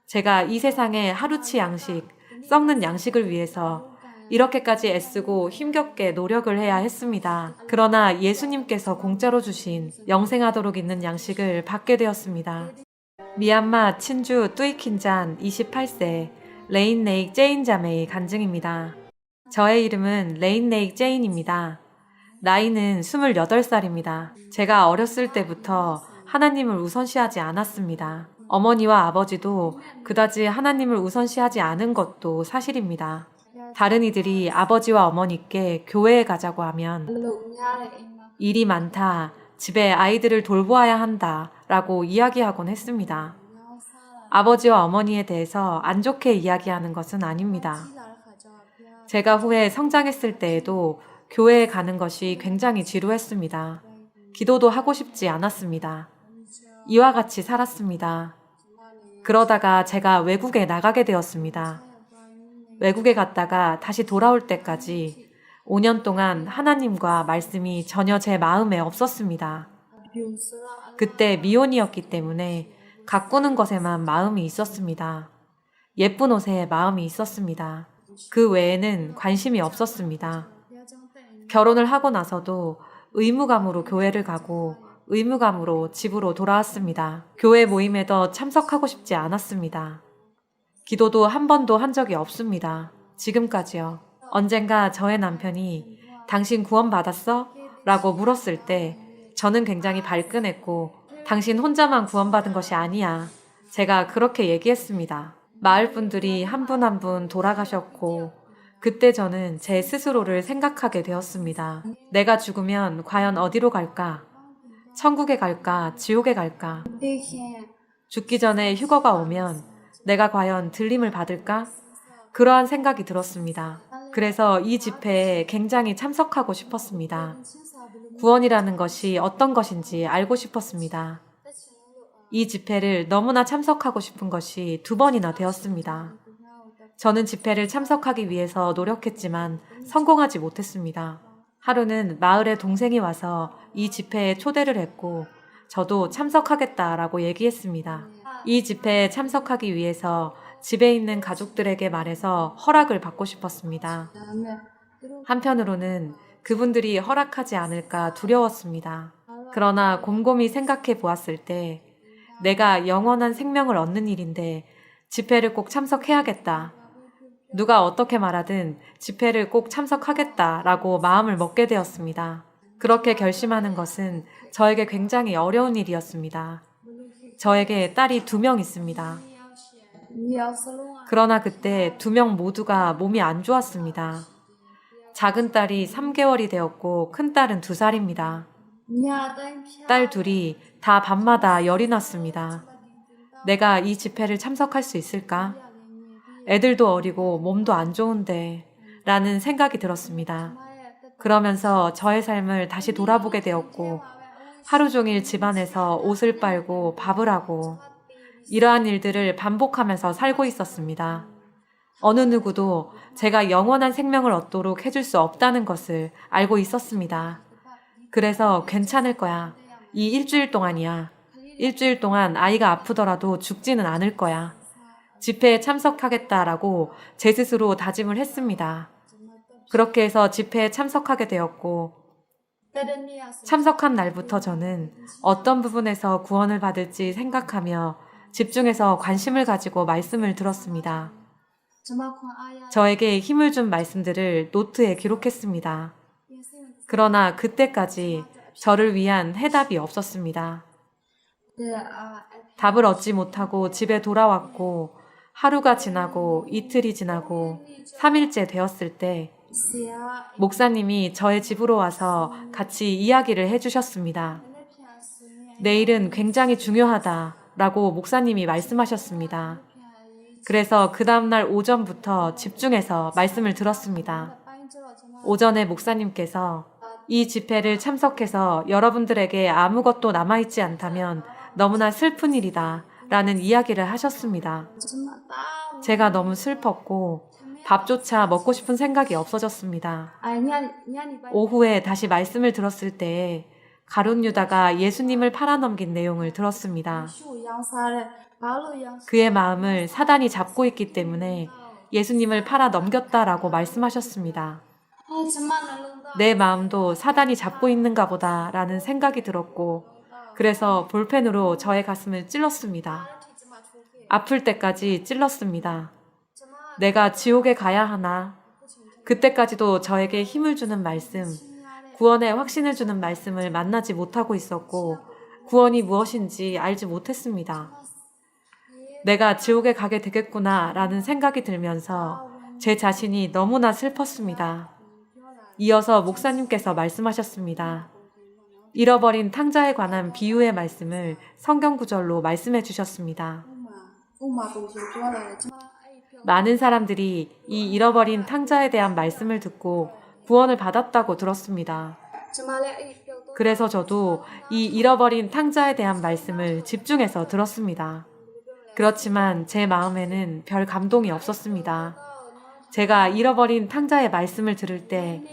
제가 이 세상의 하루치 양식, 썩는 양식을 위해서 이렇게까지 애쓰고 힘겹게 노력을 해야 했습니다. 그러나 예수님께서 공짜로 주신 영생하도록 있는 양식을 받게 되었습니다. 미얀마 친주 뚜이킨잔 28세 레인네익 제인자매의 간증입니다. 저의 이름은 레인네익 제인입니다. 나이는 28살입니다. 제가 어렸을 때부터 하나님을 우선시하지 않았습니다. 어머니와 아버지도 그다지 하나님을 우선시하지 않은 것도 사실입니다. 다른 이들이 아버지와 어머니께 교회에 가자고 하면 일이 많다, 집에 아이들을 돌보아야 한다 라고 이야기하곤 했습니다. 아버지와 어머니에 대해서 안 좋게 이야기하는 것은 아닙니다. 제가 후에 성장했을 때에도 교회에 가는 것이 굉장히 지루했습니다. 기도도 하고 싶지 않았습니다. 이와 같이 살았습니다. 그러다가 제가 외국에 나가게 되었습니다. 외국에 갔다가 다시 돌아올 때까지 5년 동안 하나님과 말씀이 전혀 제 마음에 없었습니다. 그때 미혼이었기 때문에 가꾸는 것에만 마음이 있었습니다. 예쁜 옷에 마음이 있었습니다. 그 외에는 관심이 없었습니다. 결혼을 하고 나서도 의무감으로 교회를 가고 의무감으로 집으로 돌아왔습니다. 교회 모임에도 참석하고 싶지 않았습니다. 기도도 한 번도 한 적이 없습니다. 지금까지요. 언젠가 저의 남편이 당신 구원받았어? 라고 물었을 때 저는 굉장히 발끈했고 당신 혼자만 구원받은 것이 아니야. 제가 그렇게 얘기했습니다. 마을 분들이 한 분 한 분 돌아가셨고 그때 저는 제 스스로를 생각하게 되었습니다. 내가 죽으면 과연 어디로 갈까? 천국에 갈까? 지옥에 갈까? 죽기 전에 휴거가 오면 내가 과연 들림을 받을까? 그러한 생각이 들었습니다. 그래서 이 집회에 굉장히 참석하고 싶었습니다. 구원이라는 것이 어떤 것인지 알고 싶었습니다. 이 집회를 너무나 참석하고 싶은 것이 2번이나 되었습니다. 저는 집회를 참석하기 위해서 노력했지만 성공하지 못했습니다. 하루는 마을에 동생이 와서 이 집회에 초대를 했고 저도 참석하겠다라고 얘기했습니다. 이 집회에 참석하기 위해서 집에 있는 가족들에게 말해서 허락을 받고 싶었습니다. 한편으로는 그분들이 허락하지 않을까 두려웠습니다. 그러나 곰곰이 생각해 보았을 때 내가 영원한 생명을 얻는 일인데 집회를 꼭 참석해야겠다. 누가 어떻게 말하든 집회를 꼭 참석하겠다라고 마음을 먹게 되었습니다. 그렇게 결심하는 것은 저에게 굉장히 어려운 일이었습니다. 저에게 딸이 2명 있습니다. 그러나 그때 2명 모두가 몸이 안 좋았습니다. 작은 딸이 3개월이 되었고 큰 딸은 2살입니다. 딸 둘이 다 밤마다 열이 났습니다. 내가 이 집회를 참석할 수 있을까? 애들도 어리고 몸도 안 좋은데 라는 생각이 들었습니다. 그러면서 저의 삶을 다시 돌아보게 되었고 하루 종일 집안에서 옷을 빨고 밥을 하고 이러한 일들을 반복하면서 살고 있었습니다. 어느 누구도 제가 영원한 생명을 얻도록 해줄 수 없다는 것을 알고 있었습니다. 그래서 괜찮을 거야. 이 일주일 동안이야. 일주일 동안 아이가 아프더라도 죽지는 않을 거야. 집회에 참석하겠다라고 제 스스로 다짐을 했습니다. 그렇게 해서 집회에 참석하게 되었고 참석한 날부터 저는 어떤 부분에서 구원을 받을지 생각하며 집중해서 관심을 가지고 말씀을 들었습니다. 저에게 힘을 준 말씀들을 노트에 기록했습니다. 그러나 그때까지 저를 위한 해답이 없었습니다. 답을 얻지 못하고 집에 돌아왔고 하루가 지나고 이틀이 지나고 3일째 되었을 때 목사님이 저의 집으로 와서 같이 이야기를 해주셨습니다. 내일은 굉장히 중요하다라고 목사님이 말씀하셨습니다. 그래서 그 다음날 오전부터 집중해서 말씀을 들었습니다. 오전에 목사님께서 이 집회를 참석해서 여러분들에게 아무것도 남아있지 않다면 너무나 슬픈 일이다 라는 이야기를 하셨습니다. 제가 너무 슬펐고 밥조차 먹고 싶은 생각이 없어졌습니다. 오후에 다시 말씀을 들었을 때 가룟 유다가 예수님을 팔아넘긴 내용을 들었습니다. 그의 마음을 사단이 잡고 있기 때문에 예수님을 팔아넘겼다라고 말씀하셨습니다. 내 마음도 사단이 잡고 있는가 보다라는 생각이 들었고, 그래서 볼펜으로 저의 가슴을 찔렀습니다. 아플 때까지 찔렀습니다. 내가 지옥에 가야 하나? 그때까지도 저에게 힘을 주는 말씀, 구원의 확신을 주는 말씀을 만나지 못하고 있었고, 구원이 무엇인지 알지 못했습니다. 내가 지옥에 가게 되겠구나 라는 생각이 들면서 제 자신이 너무나 슬펐습니다. 이어서 목사님께서 말씀하셨습니다. 잃어버린 탕자에 관한 비유의 말씀을 성경 구절로 말씀해 주셨습니다. 많은 사람들이 이 잃어버린 탕자에 대한 말씀을 듣고 구원을 받았다고 들었습니다. 그래서 저도 이 잃어버린 탕자에 대한 말씀을 집중해서 들었습니다. 그렇지만 제 마음에는 별 감동이 없었습니다. 제가 잃어버린 탕자의 말씀을 들을 때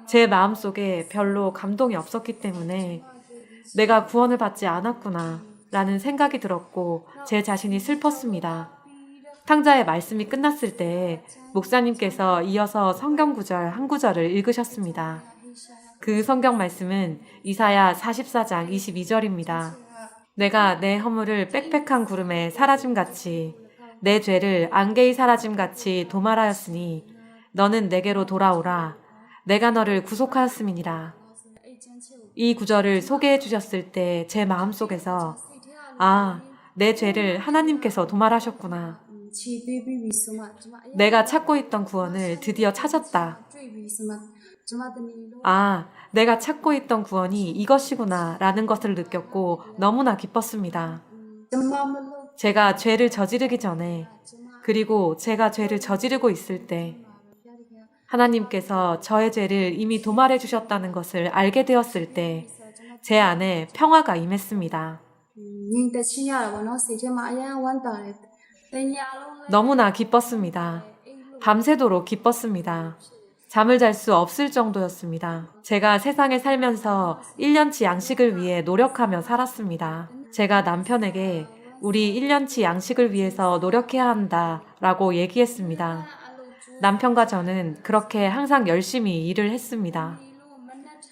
제 마음속에 별로 감동이 없었기 때문에 내가 구원을 받지 않았구나 라는 생각이 들었고 제 자신이 슬펐습니다. 탕자의 말씀이 끝났을 때 목사님께서 이어서 성경 구절 한 구절을 읽으셨습니다. 그 성경 말씀은 이사야 44장 22절입니다. 내가 내 허물을 빽빽한 구름에 사라짐같이 내 죄를 안개의 사라짐같이 도말하였으니 너는 내게로 돌아오라. 내가 너를 구속하였음이니라. 이 구절을 소개해 주셨을 때 제 마음속에서 내 죄를 하나님께서 도말하셨구나. 내가 찾고 있던 구원을 드디어 찾았다. 내가 찾고 있던 구원이 이것이구나 라는 것을 느꼈고 너무나 기뻤습니다. 제가 죄를 저지르기 전에, 그리고 제가 죄를 저지르고 있을 때 하나님께서 저의 죄를 이미 도말해 주셨다는 것을 알게 되었을 때 제 안에 평화가 임했습니다. 너무나 기뻤습니다. 밤새도록 기뻤습니다. 잠을 잘 수 없을 정도였습니다. 제가 세상에 살면서 1년치 양식을 위해 노력하며 살았습니다. 제가 남편에게 우리 1년치 양식을 위해서 노력해야 한다라고 얘기했습니다. 남편과 저는 그렇게 항상 열심히 일을 했습니다.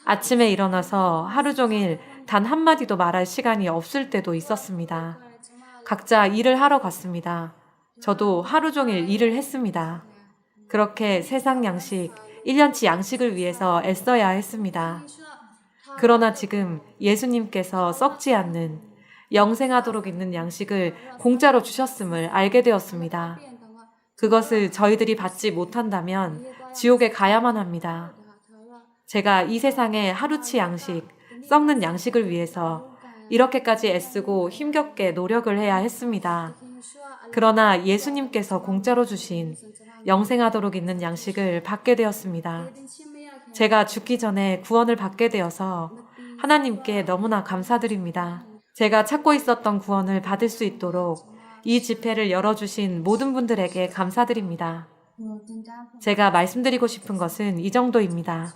아침에 일어나서 하루 종일 단 한마디도 말할 시간이 없을 때도 있었습니다. 각자 일을 하러 갔습니다. 저도 하루 종일 일을 했습니다. 그렇게 세상 양식, 1년치 양식을 위해서 애써야 했습니다. 그러나 지금 예수님께서 썩지 않는 영생하도록 있는 양식을 공짜로 주셨음을 알게 되었습니다. 그것을 저희들이 받지 못한다면 지옥에 가야만 합니다. 제가 이 세상의 하루치 양식, 썩는 양식을 위해서 이렇게까지 애쓰고 힘겹게 노력을 해야 했습니다. 그러나 예수님께서 공짜로 주신 영생하도록 있는 양식을 받게 되었습니다. 제가 죽기 전에 구원을 받게 되어서 하나님께 너무나 감사드립니다. 제가 찾고 있었던 구원을 받을 수 있도록 이 집회를 열어주신 모든 분들에게 감사드립니다. 제가 말씀드리고 싶은 것은 이 정도입니다.